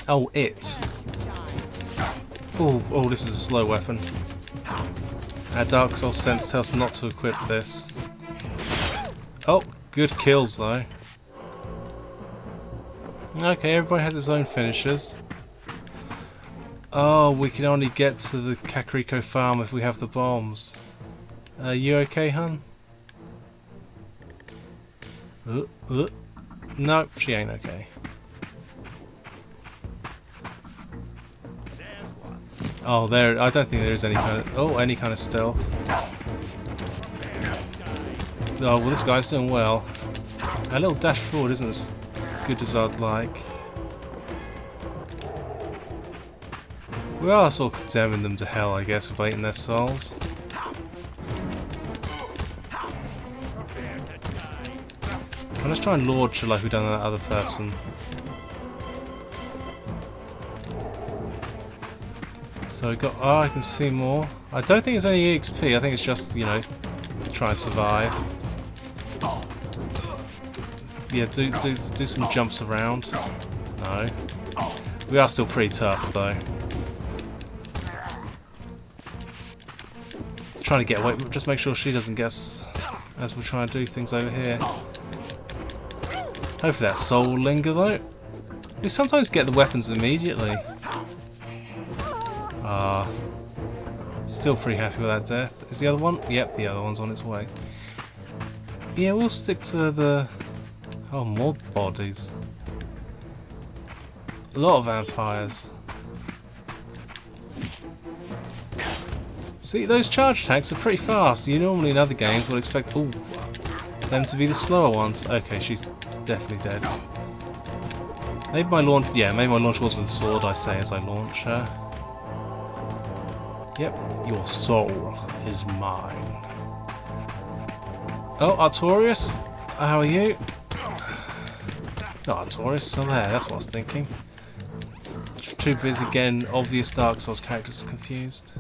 Oh, it. Oh, this is a slow weapon. Our Dark Souls sense tells us not to equip this. Oh, good kills though. Okay, everybody has its own finishers. Oh, we can only get to the Kakariko farm if we have the bombs. You okay, hun? Nope, she ain't okay. Oh, there. I don't think there is any kind of stealth. Oh, well, this guy's doing well. A little dash forward isn't as good as I'd like. We are sort of condemning them to hell, I guess, for eating their souls. Let's try and launch her like we've done that other person. So we got. Oh, I can see more. I don't think it's any EXP. I think it's just, you know, try and survive. Yeah, do some jumps around. No, we are still pretty tough though. Trying to get away. Just make sure she doesn't get us as we're trying to do things over here. Hopefully that soul will linger though. We sometimes get the weapons immediately. Still pretty happy with that death. Is the other one? Yep, the other one's on its way. Yeah, we'll stick to the... Oh, more bodies. A lot of vampires. See, those charge attacks are pretty fast. You normally in other games would expect them to be the slower ones. Okay, she's definitely dead. Maybe my launch... Yeah, maybe my launch was with the sword, I say as I launch her. Yep, your soul is mine. Oh, Artorias? How are you? Not Artorias, still there, that's what I was thinking. Too busy getting obvious Dark Souls characters confused.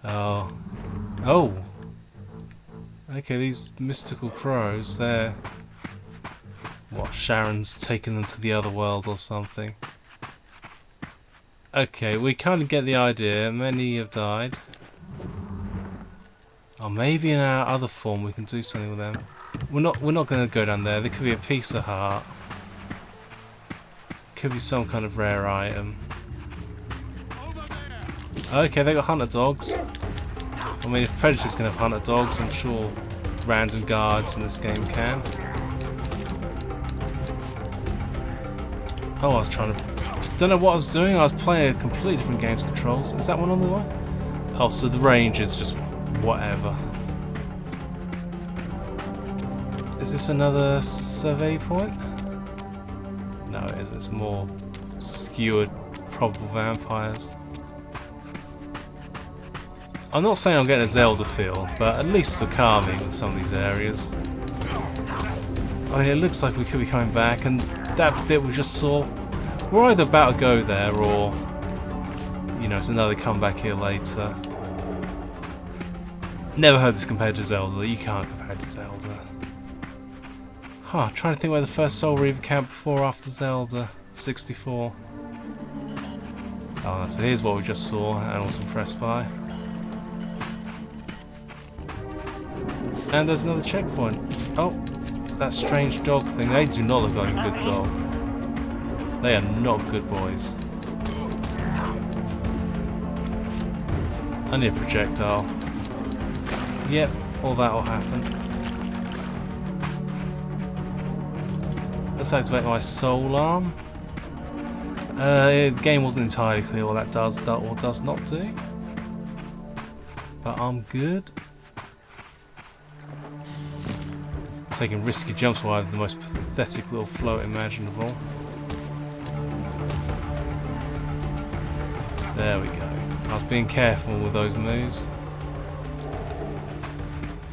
Oh. Oh! Okay, these mystical crows, they're... What, Sharon's taken them to the other world or something? Okay, we kind of get the idea. Many have died. Or maybe in our other form we can do something with them. We're not going to go down there. There could be a piece of heart. Could be some kind of rare item. Okay, they got hunter dogs. I mean, if Predators can have hunter dogs, I'm sure random guards in this game can. Oh, I was trying to... Don't know what I was doing. I was playing a completely different game's controls. Is that one on the way? Oh, so the range is just whatever. Is this another survey point? No, it isn't. It's more skewered probable vampires. I'm not saying I'm getting a Zelda feel, but at least it's calming in some of these areas. I mean, it looks like we could be coming back, and that bit we just saw, we're either about to go there, or, you know, it's another comeback here later. Never heard this compared to Zelda. You can't compare it to Zelda. Huh, trying to think where the first Soul Reaver camp before or after Zelda. 64. Oh, so here's what we just saw and I was impressed by. And there's another checkpoint. Oh, that strange dog thing. They do not look like a good dog. They are not good boys. I need a projectile. Yep, all that will happen. Let's activate my soul arm. The game wasn't entirely clear what that does or does not do. But I'm good. Taking risky jumps while I have the most pathetic little float imaginable. There we go. I was being careful with those moves.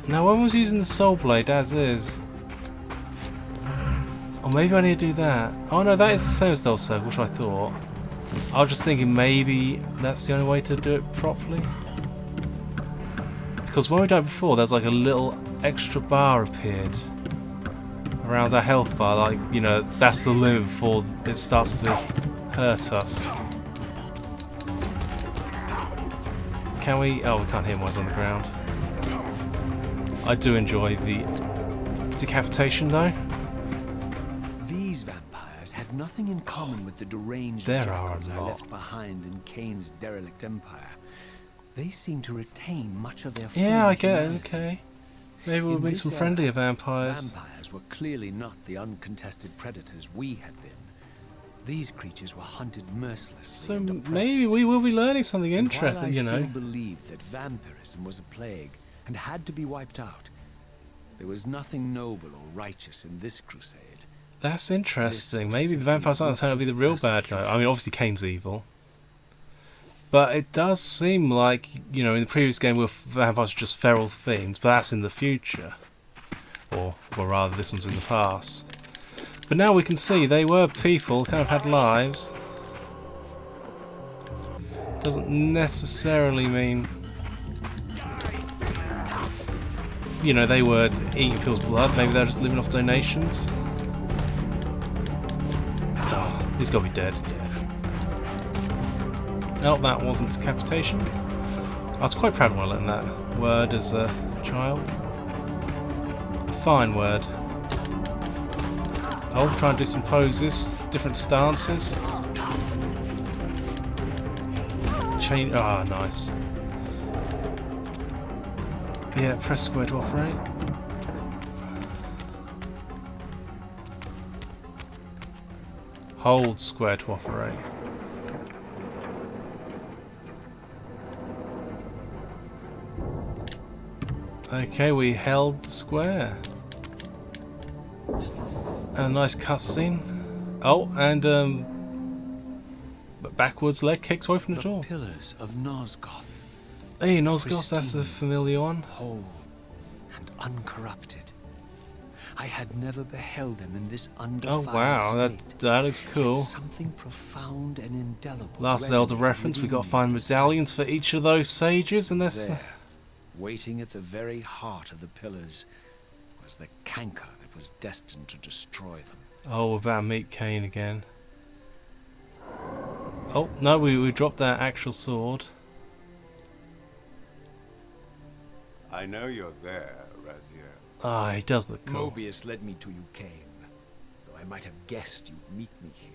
Now when I was using the soul blade as is. Or maybe I need to do that. Oh no, that is the same as Double Circle, which I thought. I was just thinking maybe that's the only way to do it properly. Because when we done it before, there's like a little extra bar appeared around our health bar, like, you know, that's the limit before it starts to hurt us. Can we? Oh, we can't hear him while he's on the ground. I do enjoy the decapitation, though. These vampires had nothing in common with the deranged jackals I left behind in Cain's derelict empire. They seem to retain much of their Yeah, I get it, humanity. okay. Maybe we'll meet some friendlier vampires. Vampires were clearly not the uncontested predators we had been. These creatures were hunted mercilessly. So and oppressed. maybe we will be learning something interesting, And you while I know. still believed that vampirism was a plague and had to be wiped out, there was nothing noble or righteous in this crusade. That's interesting. Maybe the vampires aren't turning out to be the real bad guy. I mean, obviously Cain's evil. But it does seem like, you know, in the previous game vampires were just feral fiends, but that's in the future. Or rather, this one's in the past. But now we can see they were people, kind of had lives. Doesn't necessarily mean, you know, they were eating people's blood. Maybe they're just living off donations. Oh, he's got to be dead. Yeah. Oh, that wasn't decapitation. I was quite proud when I learned that word as a child. A fine word. I'll try and do some poses, different stances. Chain. Ah, nice. Yeah, press square to operate. Hold square to operate. Okay, we held the square. And a nice cutscene. Oh, and backwards leg kicks away from the door. Pillars of Nosgoth. Hey, Nosgoth, that's a familiar one. Whole and uncorrupted. I had never beheld them in this undefiled state. that looks cool. Yet something profound and indelible. Last Zelda reference, we got to find medallions for each of those sages, and that's there, waiting at the very heart of the pillars, was the canker that was destined to destroy them. oh, we're about to meet Cain again. Oh no, we dropped our actual sword. I know you're there, Raziel. Ah, he does look cool. Mobius led me to you, Cain, though I might have guessed you'd meet me here.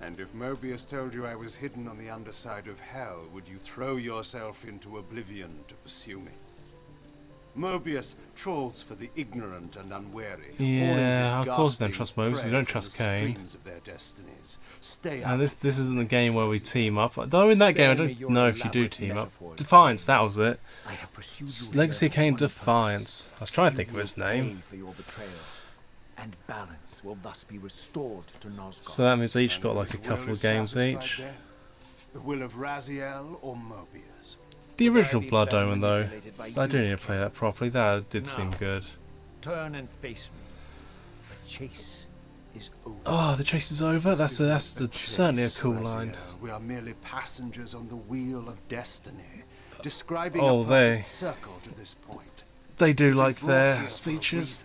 And if Mobius told you I was hidden on the underside of hell, would you throw yourself into oblivion to pursue me? Mobius trolls for the ignorant and unwary. Yeah, of course we don't trust Mobius, we don't trust Cain. And this isn't the game where we team up. Though in that game I don't know if you do team up. Defiance, that was it. Legacy of Cain Defiance. I was trying to think of his name. And balance will thus be restored to Nosgoth. So that means they each got like a couple of games each. The will of Raziel or Mobius? The original Blood Omen though, I do need to play that properly, that did seem good. Turn and face me. The chase is over. Oh, the chase is over? That's certainly a cool line. We are merely passengers on the wheel of destiny, describing Oh, a perfect circle to this point. They do like their speeches.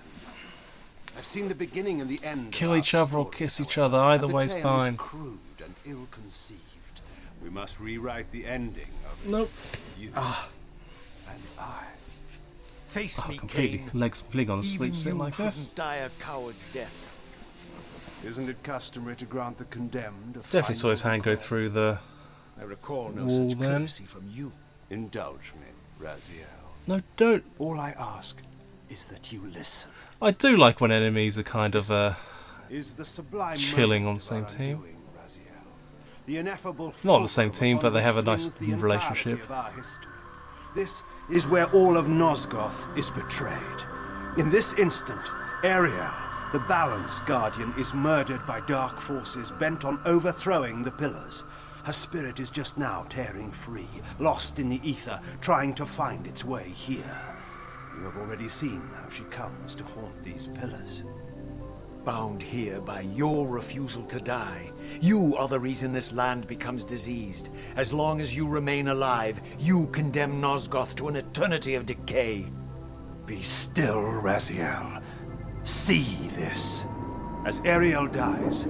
I've seen the beginning and the end. Kill each other or kiss each other, either way's fine. Crude and ill-conceived. We must rewrite the ending of Nope. you and I. Face me, completely Cain. legs completely on the sleep Even sitting you like this. couldn't die a coward's death. Isn't it customary to grant the condemned a Definitely saw his final hand go request? through the I recall no wall such then. courtesy from you. Indulge me, Raziel. No, don't. All I ask is that you listen. I do like when enemies are kind of Is the sublime chilling moment on the same of our team. undoing, Raziel. The ineffable Not on the same fulcrum team, but upon they have a which nice swings the entirety relationship. of our history. This is where all of Nosgoth is betrayed. In this instant, Ariel, the balance guardian, is murdered by dark forces bent on overthrowing the pillars. Her spirit is just now tearing free, lost in the ether, trying to find its way here. You have already seen how she comes to haunt these pillars. Bound here by your refusal to die. You are the reason this land becomes diseased. As long as you remain alive, you condemn Nosgoth to an eternity of decay. Be still, Raziel. See this. As Ariel dies,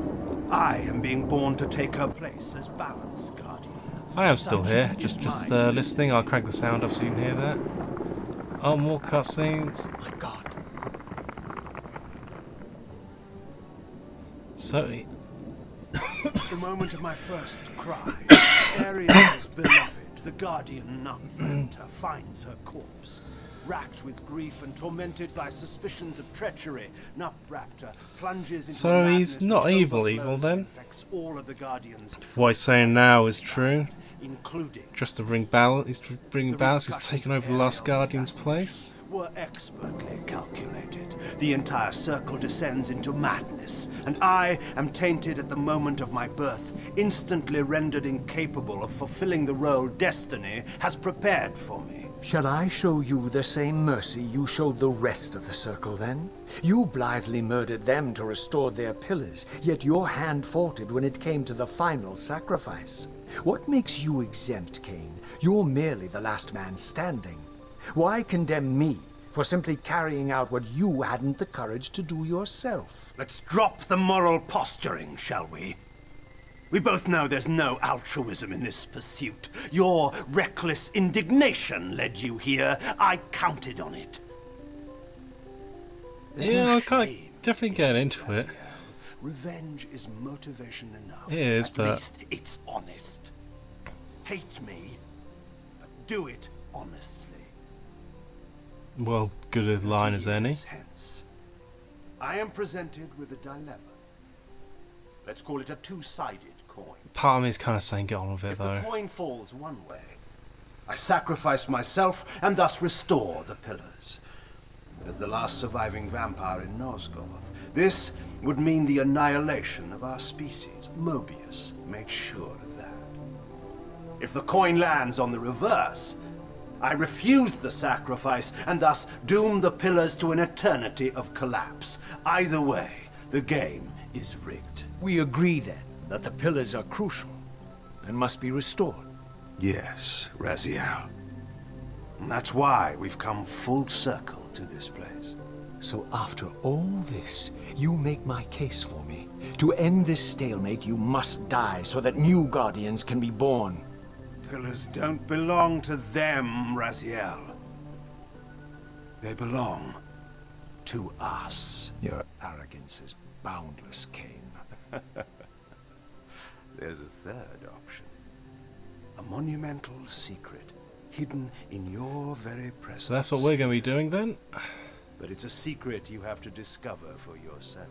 I am being born to take her place as Balance Guardian. I am still Such here, is just my listening. I'll crank the sound up so you can hear that. Oh, more cutscenes. My God. So, At the moment of my first cry, Ariel's beloved, the Guardian Narrator, finds her corpse. Racked with grief and tormented by suspicions of treachery, Nupraptor plunges into So a he's madness not which evil overflows then? and infects all of the Guardians, what he's saying now is true. including Just to bring balance, he's bringing the balance. He's repercussions taken of over the last Ariel's Guardian's place. were expertly calculated. The entire circle descends into madness, and I am tainted at the moment of my birth, instantly rendered incapable of fulfilling the role destiny has prepared for me. Shall I show you the same mercy you showed the rest of the circle, then? You blithely murdered them to restore their pillars, yet your hand faltered when it came to the final sacrifice. What makes you exempt, Cain? You're merely the last man standing. Why condemn me for simply carrying out what you hadn't the courage to do yourself? Let's drop the moral posturing, shall we? We both know there's no altruism in this pursuit. Your reckless indignation led you here. I counted on it. There's Yeah, no I can't shame definitely get into it. Raziel. Revenge is motivation enough. It is, At but least it's honest. Hate me, but do it honestly. Well, good a line as any. Years hence, I am presented with a dilemma. Let's call it a two-sided coin. Part of me is kind of saying get on with it If though. the coin falls one way, I sacrifice myself and thus restore the pillars. As the last surviving vampire in Nosgoth, this would mean the annihilation of our species. Mobius made sure of that. If the coin lands on the reverse, I refuse the sacrifice and thus doom the pillars to an eternity of collapse. Either way, the game is rigged. We agree, then, that the pillars are crucial and must be restored. Yes, Raziel. And that's why we've come full circle to this place. So after all this, you make my case for me. To end this stalemate, you must die so that new Guardians can be born. Pillars don't belong to them, Raziel. They belong to us. Your arrogance is boundless, Cain. There's a third option. A monumental secret, hidden in your very presence. So that's what we're going to be doing then. But it's a secret you have to discover for yourself.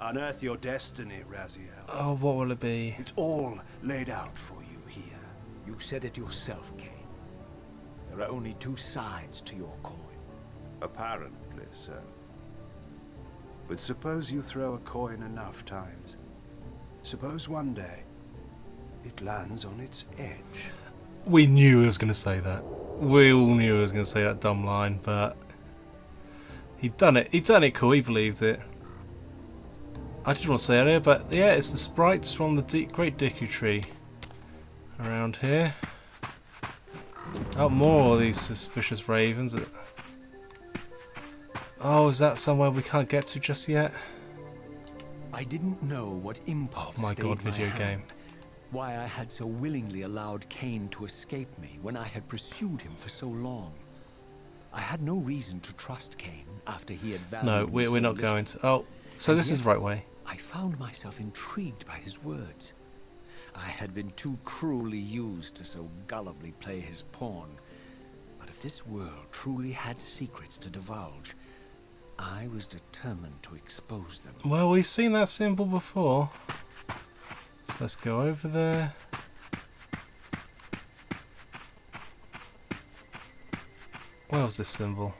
Unearth your destiny, Raziel. Oh, what will it be? It's all laid out for you here. You said it yourself, Cain. There are only two sides to your coin. Apparently so. But suppose you throw a coin enough times. Suppose one day it lands on its edge. We knew he was going to say that. We all knew he was going to say that dumb line, but he'd done it. He'd done it cool. He believed it. I didn't want to say earlier, but yeah, it's the sprites from the Great Deku Tree around here. Oh, more of these suspicious ravens. Oh, is that somewhere we can't get to just yet? I didn't know what impulse Oh my god, stayed video hand, game. why I had so willingly allowed Cain to escape me when I had pursued him for so long. I had no reason to trust Cain after he had valued No, me we're so not little. going to. Oh, so And this is yet, the right way. I found myself intrigued by his words. I had been too cruelly used to so gullibly play his pawn. But if this world truly had secrets to divulge, I was determined to expose them. Well, we've seen that symbol before. So let's go over there. Where was this symbol?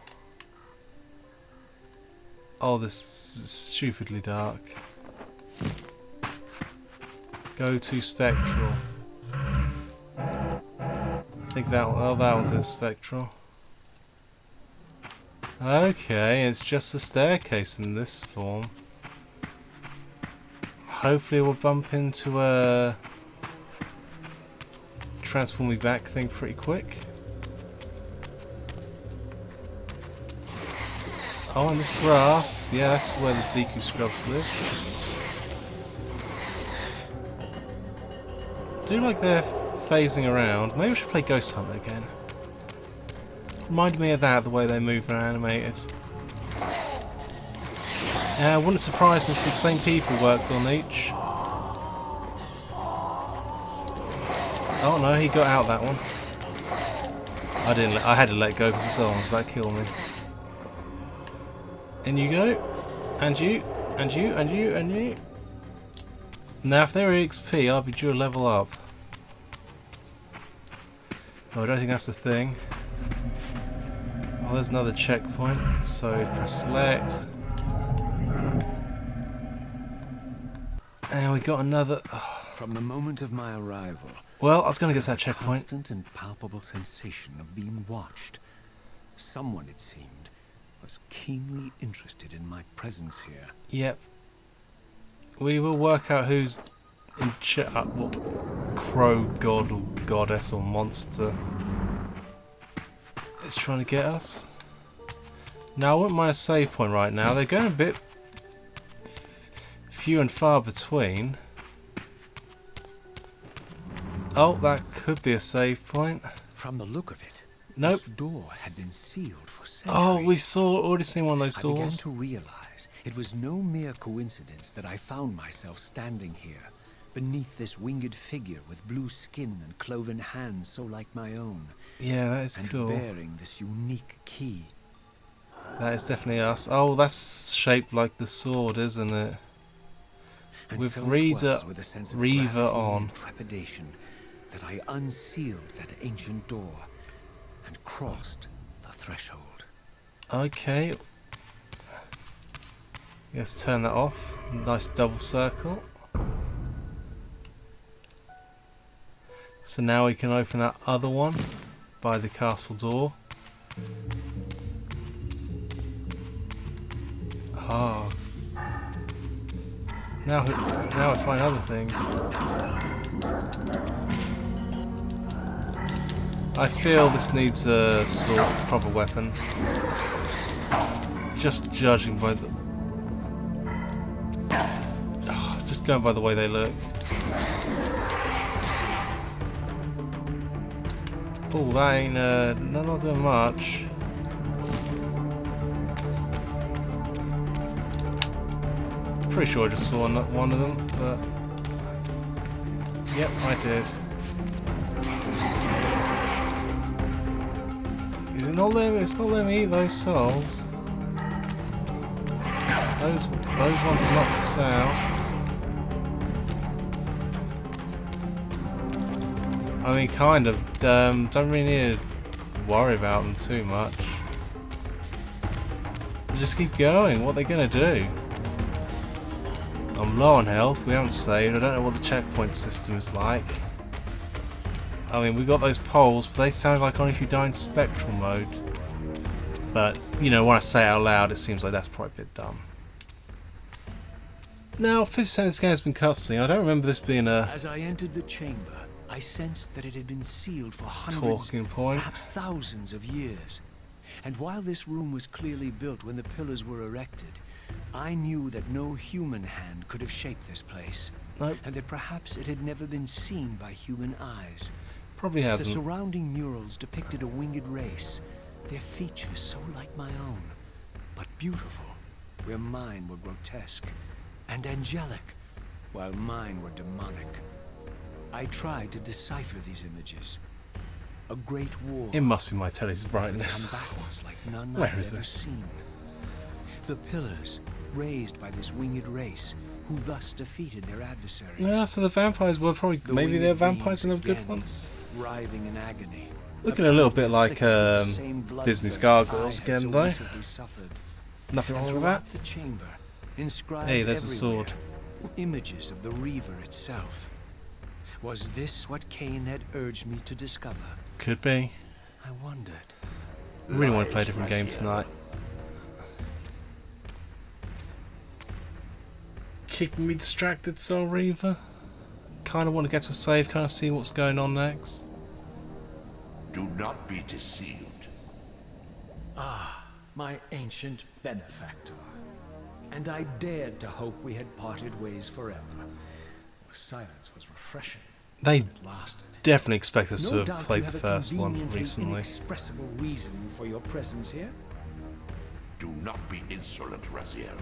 Oh, this is stupidly dark. Go to spectral. I think that was it, spectral. Okay, it's just a staircase in this form. Hopefully we'll bump into a transform me back thing pretty quick. Oh, and this grass. Yeah, that's where the Deku scrubs live. Do like they're phasing around. Maybe we should play Ghost Hunter again. Reminded me of that, the way they move and animated. Wouldn't surprise me if some same people worked on each. Oh no, he got out that one. I didn't. I had to let go because this other one was about to kill me. In you go, and you, and you, and you, and you. Now, if they're EXP, I'll be due a level up. Oh, I don't think that's the thing. Oh, there's another checkpoint. So press select. And we got another. Oh. From the moment of my arrival, Well, I was going to get to that checkpoint. Constant and palpable sensation of being watched. Someone, it seemed, was keenly interested in my presence here. Yep. We will work out who's in what crow god or goddess or monster is trying to get us. Now, I wouldn't mind a save point right now. They're going a bit few and far between. Oh, that could be a save point. From the look of it, Nope. this door had been sealed for centuries. Oh, we already seen one of those I began doors. to realize it was no mere coincidence that I found myself standing here, beneath this winged figure with blue skin and cloven hands so like my own, Yeah, that is and cool. bearing this unique key. That is definitely us. Oh, that's shaped like the sword, isn't it? And With so it Reaver was with a sense of Reaver gravity on. and trepidation that I unsealed that ancient door and crossed the threshold. Okay. Let's turn that off. Nice double circle. So now we can open that other one by the castle door. Oh. Now I find other things. I feel this needs a sword, proper weapon. Just judging by the... just going by the way they look. Oh, that ain't not doing much. Pretty sure I just saw one of them, but yep, I did. Is it not letting me? It's not letting me eat those souls. Those ones are not for sale. I mean, kind of. Don't really need to worry about them too much. Just keep going. What are they gonna do? I'm low on health. We haven't saved. I don't know what the checkpoint system is like. I mean, we got those poles, but they sound like only if you die in spectral mode. But you know, when I say it out loud, it seems like that's probably a bit dumb. Now, 50% of this game has been cutscene. I don't remember this being a As I entered the chamber, I sensed that it had been sealed for hundreds, talking point. perhaps thousands of years. And while this room was clearly built when the pillars were erected, I knew that no human hand could have shaped this place. Nope, And that perhaps it had never been seen by human eyes. probably The hasn't. surrounding murals depicted a winged race, their features so like my own, but beautiful, where mine were grotesque, and angelic, while mine were demonic. I tried to decipher these images. A great war. It must be my telly's with brightness. combatants like none Where I've is ever it? seen. The pillars, raised by this winged race, who thus defeated their adversaries. Yeah, so the vampires were probably The maybe winged they're vampires and beings they're good again, ones. writhing in agony. Looking a little bit like afflicted with the same bloodthirst Disney's Gargoyles I had again, so though. recently suffered. Nothing And wrong with that. throughout the chamber, inscribed Hey, there's a everywhere, sword. were images of the Reaver itself. Was this what Cain had urged me to discover? Could be. I wondered. I really want to play a different game tonight. Keeping me distracted, Soul Reaver. Kind of want to get to a save, kind of see what's going on next. Do not be deceived. my ancient benefactor. And I dared to hope we had parted ways forever. Silence was refreshing. They It lasted. definitely expect us to No have doubt played you the have a first one conveniently recently. inexpressible reason for your presence here. Do not be insolent, Raziel.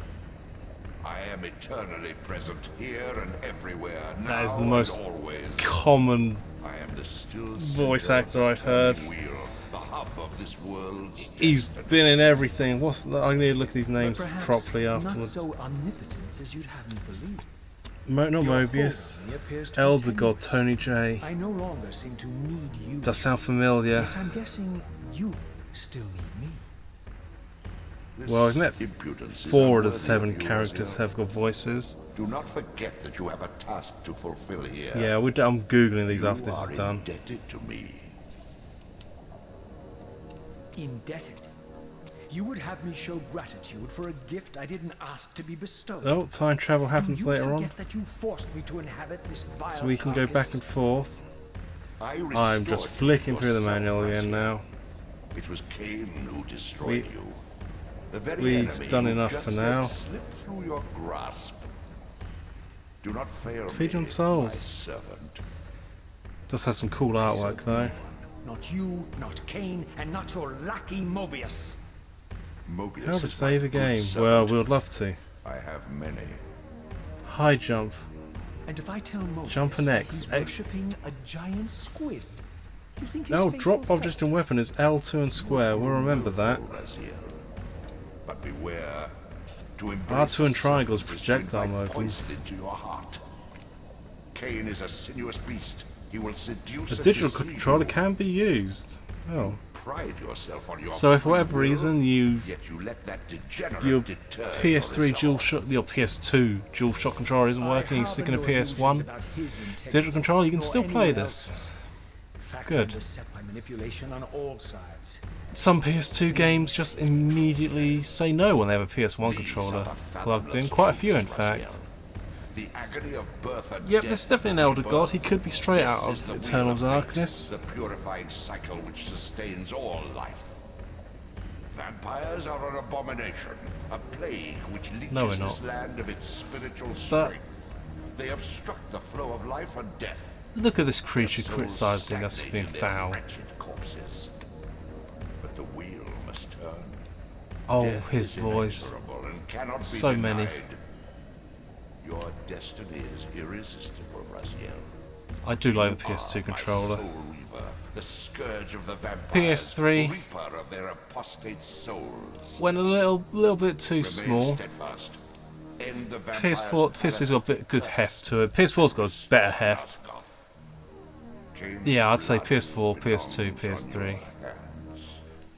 I am eternally present here and everywhere, now That is the most and always. common I am the still voice center of actor the I've heard. turning wheel, the hub of this world's He's destiny. been in everything. What's the, I need to look at these names But perhaps properly not afterwards. so omnipotent as you'd have me believe. Not Your Mobius. hope only appears to be Elder God tenuous. Tony J. I no longer seem to need you. Does sound familiar. Yet I'm guessing you still need me. This Well, I've met impudence is 4 of the unworthy 7 you, characters Raziel. have got voices. Do not forget that you have a task to fulfill here. Yeah, I'm googling these you after this are is done. indebted to me. Indebted. You would have me show gratitude for a gift I didn't ask to be bestowed. Oh, time travel happens Do you later on, forget that you forced me to inhabit this vile so we can go back carcass? and forth. I I'm just restored you flicking to through the yourself, manual again Raziel. now. It was Cain who destroyed We- you. The very we've enemy done you've enough just for let now. slip through your grasp. Do not fail Feed me, on souls. my servant. Does have some cool artwork though. Not you, not Cain, and not your lackey Mobius. Mobius How to is save my a good game? servant. Well, we would love to. I have many. High jump. And if I tell Mobius Jump and that X. he's worshipping a giant squid, do you think his Oh, fate drop will object and weapon is L2 and square. We'll remember that. Raziel. But beware. To embrace R2 and the triangles serpent is to projectile invite weapon. poison into your heart. Cain is a sinuous beast. He will seduce The and digital deceive controller you. can be used. Oh. Pride yourself on your So if for free whatever will, reason you yet you let that degenerate your deter PS3 your dual resolve. shot, your PS2 dual shot controller isn't working, you stick in a PS1 digital controller, you can still play this. Good. Beset by manipulation on all sides. Some PS2 games just immediately say no when they have a PS1 These controller are the plugged in. fathomless Quite a few, in truths, fact. Raziel. The agony of birth and Yep, death this is definitely an and Elder God. He rebirth. could be straight This out is the of wheel Eternal of fate, Darkness. the purifying cycle which sustains all life. Vampires are an abomination, a plague which leeches No, we're this not. land of its spiritual But- strength. They obstruct the flow of life and death. Look at this creature Their souls criticising us for stagnate being in their foul. wretched corpses. But the wheel must turn. Oh, Death his is voice. inexorable and cannot be So many. denied. Your destiny is irresistible, Raziel. I do like the You PS2 are my controller. soul reaver, the scourge of the vampires, PS3 reaper of their apostate souls. went a little bit too Remain small. steadfast. End the vampire's PS4's got a bit good heft to it. PS4's got a better heft. Yeah, I'd say PS4, PS2, PS3.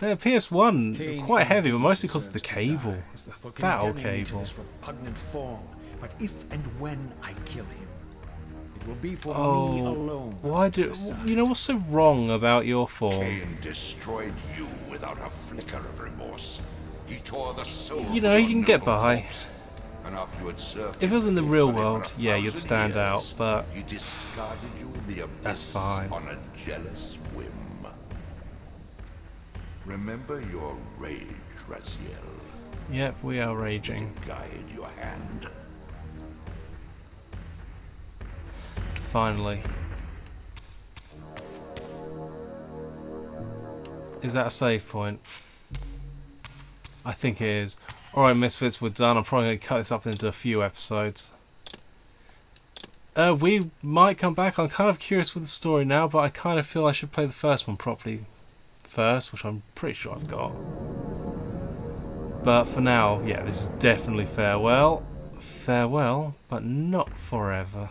Yeah, PS1 quite heavy, but mostly because of the cable. It's the For fat old condemning me to cable. this repugnant form. But if and when I kill him, it will be for me Oh, alone. why do Decide. you know what's so wrong about your form? Cain destroyed you without a flicker of remorse. He tore the soul You know, from you your can get noble by. corpse. And after you had served If it him was in the real faithfully for world, 1,000 yeah, you'd stand years, out, but he discarded you in the abyss that's fine. on a jealous whim. Remember your rage, Raziel. yep, we are raging. Guide your hand. Finally. Is that a save point? I think it is. Alright, Misfits, we're done. I'm probably going to cut this up into a few episodes. We might come back. I'm kind of curious with the story now, but I kind of feel I should play the first one properly first, which I'm pretty sure I've got. But for now, yeah, this is definitely farewell. Farewell, but not forever.